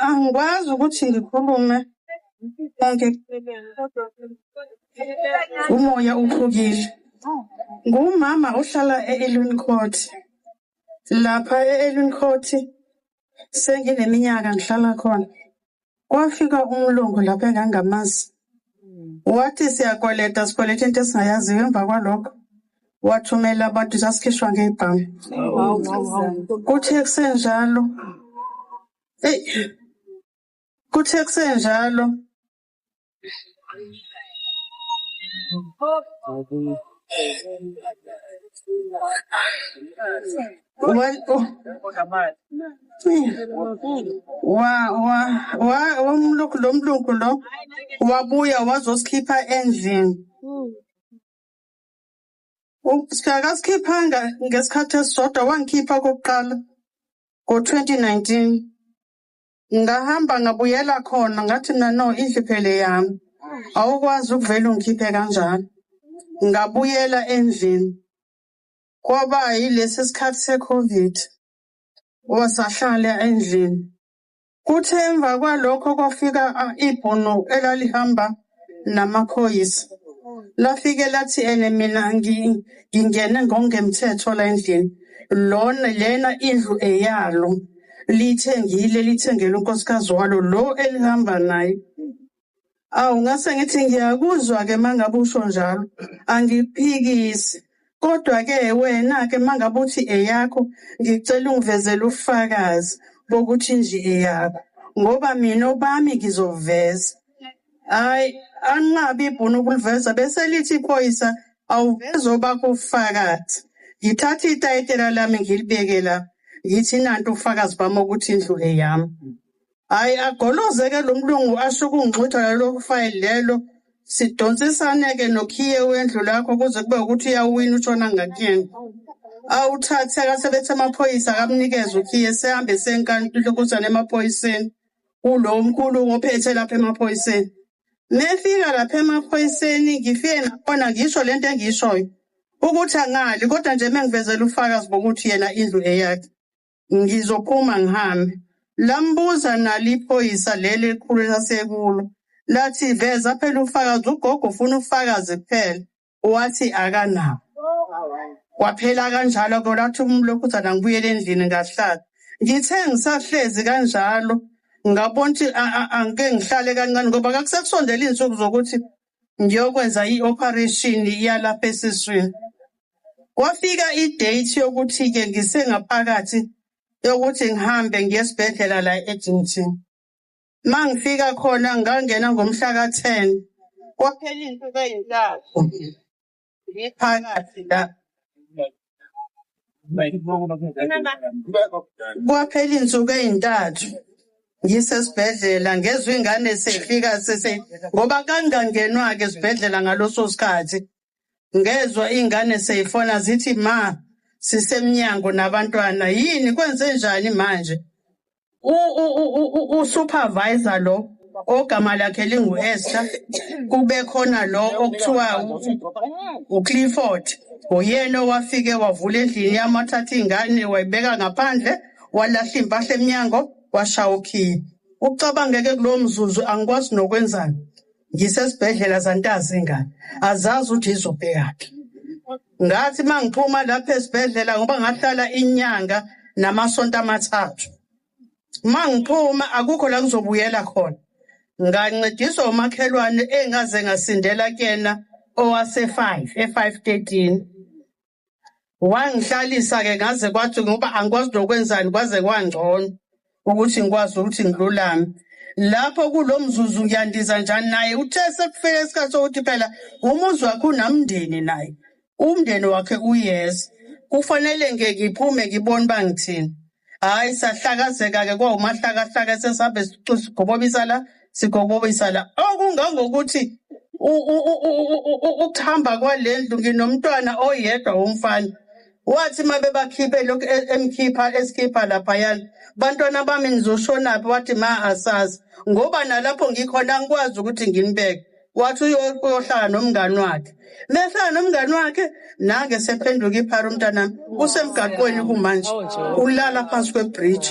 angikwazi ukuthi ngikhulume konke umoya uphukile. Ngumama ohlala e-Elwin Court. Lapha e-Elwin Court sengineminyaka ngihlala khona. Kwafika umlungu lapha engangamazi. Wathi siyakweleta sikweleta into esingayaziyo, emva kwalokho wathumela abantu sasikhishwa ngebhamu. Kuthe kusenjalo kuthe kusenjalo lo mlungu lo wabuya wazosikhipha endlini. Akasikhipanga ngesikhathi esisodwa, wangikhipha kokuqala ngo-2019. Ngahamba ngabuyela khona ngathi mina no, indlu phele yami awukwazi ukuvela ungikhiphe kanjalo. Ngabuyela endlini. Kwaba yilesi sikhathi se-COVID, wasahlala endlini. Kuthe emva kwalokho kwafika ibhono elalihamba namaphoyisa. Lafike lathi mina ngingene ngokungemthetho la endlini. Lena indlu eyalo lithengele unkosikazi walo lo elihamba naye. Awu ngase ngithi ngiyakuzwa-ke mangabe usho njalo, angiphikisi. Kodwa-ke wena-ke mangabe uthi eyakho, ngicela ungivezele ubufakazi bokuthi nje eyakho. Ngoba mina obami ngizoveza. Hayi, angabi ibhunu ukuliveza bese lithi iphoyisa awuveze obakho ubufakazi. Ngithatha itayitela lami ngilibeke la. Ngithi nanti ubufakazi bami ukuthi indlu eyami. Hayi agolozeke lo mlungu asho ukungixutha lelo file lelo. Sidonsisane-ke nokhiye wendlu lakho kuze kube ukuthi uyawina utshona ngakuyena. Awuthathe akasebethe amaphoyisa akamnikeza ukhiye sehambe senkantolo kuzana emaphoyiseni. Kulo mkhulu ngophethe lapha emaphoyiseni. Mefika lapha emaphoyiseni ngifike ngabona ngisho lento engiyishoyo ukuthi angali, kodwa nje mengivezela ubufakazi bokuthi yena indlu eyakhe ngizophuma ngihambe. Lambuza nalo iphoyisa leli elikhulu lasekulo. Lathi veza phela ubufakazi, ugogo ufuna ubufakazi kuphela. Wathi akanawo. Kwaphela kanjalo kolathi umlokhuzana ngibuyele endlini ngahlala. Ngithe ngisahlezi kanjalo ngabona ukuthi angeke ngihlale kancane ngoba kakusekusondela izinsuku zokuthi ngiyokwenza i-operation yalapha esiswini. Kwafika i-date yokuthi-ke ngisengaphakathi yokuthi ngihambe ngiye esibhedlela la e-Edington. Mangifika khona ngangena ngomhla ka-10. Kwaphela izinsuku ezintathu ngiphakathi la. Kwaphela izinsuku ezintathu ngisesibhedlela ngezwe ingane sefika ngoba kangangenwa-ke esibhedlela ngaloso sikhathi. Ngezwe ingane seyifona zithi ma sisemnyango nabantwana, yini kwenze njani manje? Usupervisor lo ogama lakhe lingu-Esther, kube khona lo okuthiwa uClifford, uyena owafike wavula endlini yami wathatha ingane wayibeka ngaphandle walahla impahla emnyango washaya ukhiye. Ucabangeke kulowo mzuzu angikwazi nokwenzani. Ngisesibhedlela zantazi ingane azazi ukuthi izobhekaphi. Ngathi mangiphuma lapha esibhedlela ngoba ngahlala inyanga namasonto amathathu. Mangiphuma akukho la ngizobuyela khona. Ngancediswa umakhelwane engaze ngasindela kuyena owase-5 e-513. Wangihlalisa-ke ngaze kwathi ngoba angikwazi nokwenzani kwaze kwangcono ukuthi ngikwazi ukuthi ngilulame. Lapho kulo mzuzu ngiyandiza njani naye uthe sekufike isikhathi sokuthi phela umuzi wakhe unamndeni naye. Umndeni wakhe uyeza. Kufanele ngiphume ngibone uba ngithini. Hayi sahlakazeka-ke kwawumahlakahlaka sesabe sigobobisa la sigobobisa la. Okungangokuthi ukuhamba kwalendlu nginomntwana oyedwa womfana. Wathi mabebakhiphe lokhu esikhipha laphayana. Bantwana bami nizoshonaphi? Wathi ma asazi. Ngoba nalapho ngikhona ngikwazi ukuthi nginibeke. wathi uyohlala nomngani wakhe. Mehlala nomngani wakhe nange sephenduka iphara umntanami usemgaqweni kumanje ulala phansi kwebridge.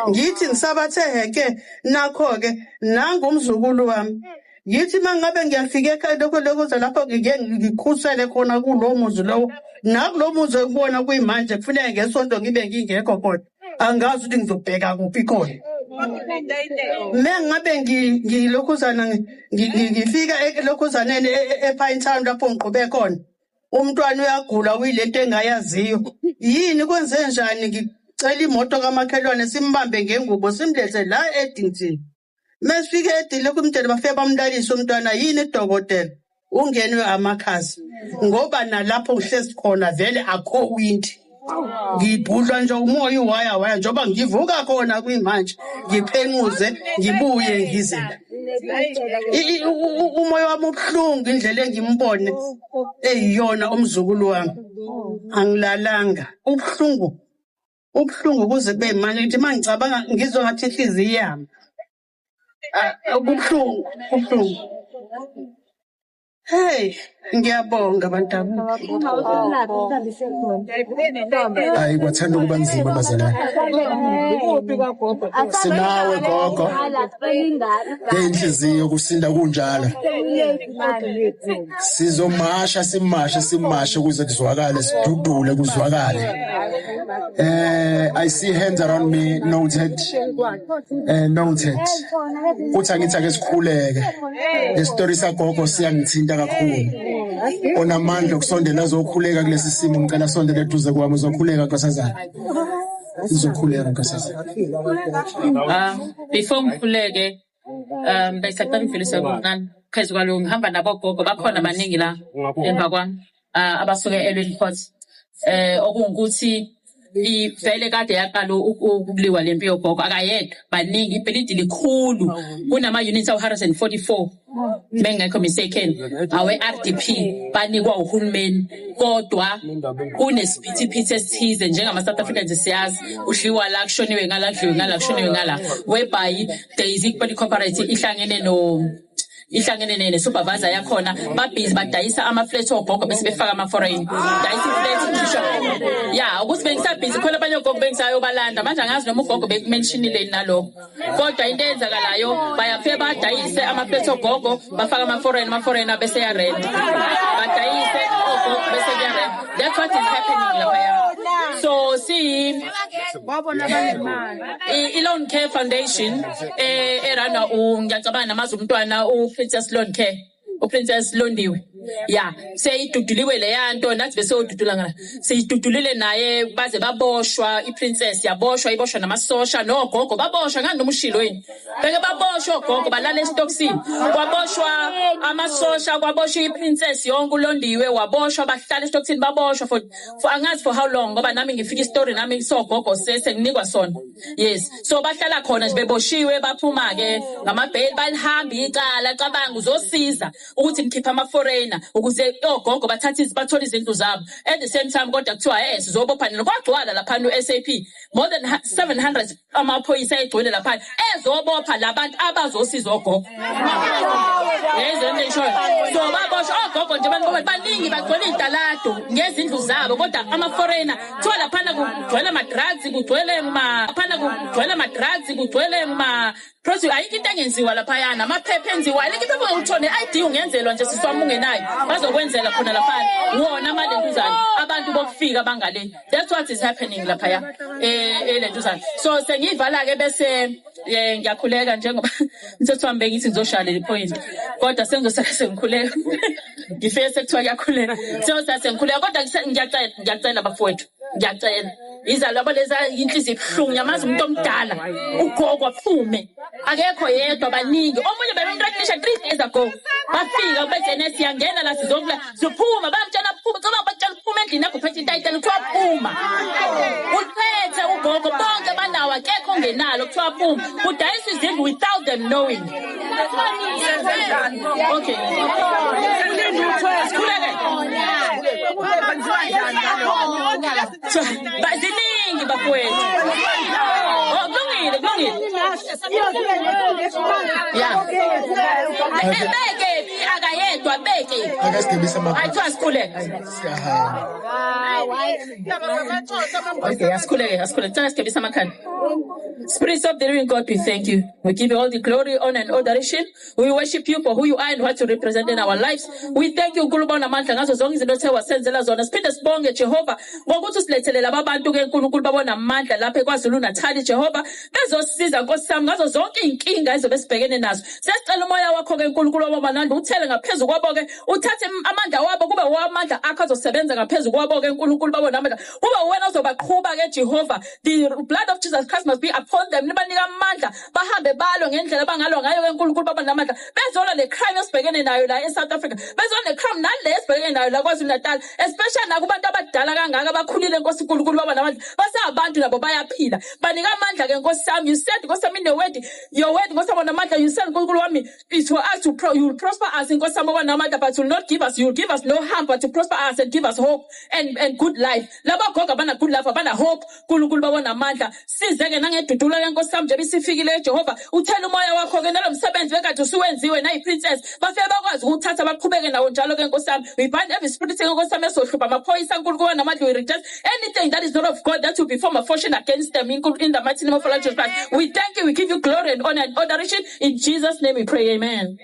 Ngithi ngisabathe heke nakho ke nanga umzukulu wami. Ngithi mangabe ngiyafika ekhaya lokho lapho ngike ngikhusele khona kulo muzi lowo nakulo muzi ekubona kuyimanje kufanele ngesonto ngibe ngingekho khona. Angazi ukuthi ngizobheka kuphi khona. Mengabe ngilokhuzana ngifika elokhuzaneni ePine Town lapho ngiqhube khona. Umntwana uyagula uyilento engayaziyo. Yini kwenze njani ngicela imoto kamakhelwane simbambe ngengubo simlethe la eDington. Mesifike edile kumntwana bafike bamlalisa umntwana yini idokotela. Ungenwe amakhasi. Ngoba nalapho ngihlezi khona vele akho winti. Ngibhudlwa nje umoya uwaya njoba ngivuka khona kuyimanje ngiphenquze ngibuye ngizela. Umoya wami ubhlungu indlela engimbone eyiyona umzukulu wami. Angilalanga ubhlungu kuze kube manje ngithi mangicabanga ngizwa ngathi inhliziyo yami. Ubhlungu. Hey, ngiyabonga bantwana. Hayi kwathanda ukuba nzima bazalwane. Sinawe gogo. Inhliziyo kusinda kunjalo. Sizomasha simashe ukuze kuzwakale sidudule kuzwakale. I see hands around me noted. Noted. Uthi angithi ake sikhuleke. Lestory sagogo siyangithinta kakhulu. Onamandla okusondela azokhuleka kulesi simo ngicela sondele eduze kwami uzokhuleka nkosazana. Uzokhuleka nkosazana. Before ngikhuleke besaqala imfiliso kancane phezu kwalo ngihamba nabogogo bakhona abaningi la emva kwami abasuke eLwini Court okungukuthi ivele kade yaqala ukuliwa lempi yogogo akayedwa baningi ibhilidi likhulu kunama units awu 144 bengekho mistaken awe RDP banikwa uhulumeni kodwa kunesiphithiphithi esithize njengama South Africans siyazi ushliwa la kushoniwe ngala kushoniwe ngala whereby Daisy Body Cooperative ihlangene ne-supervisor yakhona babhizi badayisa ama-flats ogogo bese befaka ama-foreign dayisa i-flat ya ukuthi bengisabhizi khona abanye ogogo bengisayobalanda manje angazi noma ugogo bekumentionile nalokho kodwa into eyenzakalayo bayafike badayise ama-flats ogogo bafaka ama-foreign bese yarent badayise ogogo bese yarent. That's what is happening laphaya. So i-Loan Care Foundation erana ngiyacabanga namazi umntwana Princess Loan Care Princess Londiwe yeah seyiduduliwe le yanto nathi bese odudula ngala seyidudulile naye baze baboshwa iprincess yaboshwa iboshwa namasosha nogogo baboshwa ngani nomushilo yini beke baboshwa ogogo balala estoksini kwaboshwa amasosha kwaboshwa iprincess yonke uLondiwe waboshwa bahlala estoksini baboshwa for angazi for how long ngoba nami ngifika istory nami sogogo senginikwa sona yes so bahlala khona nje beboshiwe baphuma ke ngamabail balihamba icala cabanga uzosiza ukuthi ngikhipha ama-foreigner ukuze ogogo bathola izindlu zabo at the same time kodwa kuthiwa sizobopha nina kwagcwala lapha no-SAP more than 700 amaphoyisa egcwele lapha ezobopha labantu abazosiza ogogo so baboshwa ogogo nje baningi bagcwele italado ngezindlu zabo kodwa ama-foreigner kuthiwa laphana kugcwele ama-drugs kugcwele Prosi ayikho into engenziwa laphayana amaphepha enziwa ayikho iphepha ngikuthone ID ungenzelwa nje siswami ungenayo bazokwenzela khona laphana wona amalentuzana abantu bokufika bangale. That's what is happening laphaya elentuzana. So sengivala ke bese ngiyakhuleka njengoba mthethwambe ngithi ngizoshala le point kodwa sengizosaka sengikhuleka ngifike sekuthiwa kuyakhuleka sengikhuleka kodwa ngiyacela bafowethu ngiyacela izalwa leza inhliziyo ibhlungu yamazi umuntu omdala ugogo aphume akekho yedwa baningi omunye bebenqaqisha 3 days ago bafika bejenesi yangena la sizokula siphuma bamtshela phuma ngoba batshela phuma endlini yakho phethe ititle kuthiwa phuma uphethe ugogo bonke banawo akekho ongenalo kuthiwa phuma udayisa izindlu without them knowing. Okay baziningi bafowethu kulungile yeah ebeke yedwa beke ake sigibise ayithi amakhadi asikhuleke siyahamba okay asikhuleke ngicela sigebisa amakhanda. Spirit of the living God, we thank you. We give you all the glory, honor, and adoration. We worship you for who you are and what you represent in our lives. We thank you, Nkulunkulu namandla ngazo zonke izinto othe wasenzela zona. Siphinde sibonge Jehova ngokuthi usilethele laba bantu ke Nkulunkulu babona amandla lapha eKwaZulu Natal Jehova bezosiza Nkosi yami ngazo zonke inkinga ezobe sibhekene nazo. Sesicela umoya wakho ke Nkulunkulu wamandla uthele ngaphezulu kwabo ke uthathe amandla wabo kube wamandla akho azosebenza ngaphezulu kwabo ke Nkulunkulu babona amandla. Kube wena ozobaqhuba ke Jehova. The blood of Jesus Christ must be upon them. Nibanika amandla bahambe balo ngendlela abangalo ngayo ke Nkulunkulu babona amandla. Bezona le crime esibhekene nayo la eSouth Africa. Bezona le crime nale esibhekene nayo la KwaZulu Natal, especially nakubantu abadala kangaka abakhulile Nkosi Nkulunkulu babona amandla. Basabantu labo bayaphila. Banika amandla ke Nkosi yami. You said Nkosi yami in the word, your word Nkosi babona amandla, you said Nkulunkulu wami is for us to you will prosper us in Nkosi babona amandla, but you will not give us, you will give us no harm, but to prosper us and give us hope and good life. Laba goga bana good life, bana hope Nkulunkulu babona amandla. Sizeke nangedudula ke Nkosi yami nje bisifikile Jehova. Uthela umoya wakho ke nalomsebenzi bekade usuwenziwe nayi princess. Bafike bakwazi ukuthatha baqhubeke nawo njalo ke Nkosi yami. We bind every spirit ke Nkosi yami esohlupha amaphoyisa Nkulunkulu namandla. We reject anything that is not of God that will be form of fortune against them in the mighty name of our Lord Jesus Christ. We thank you, we give you glory and honor and adoration. In Jesus' name we pray, amen.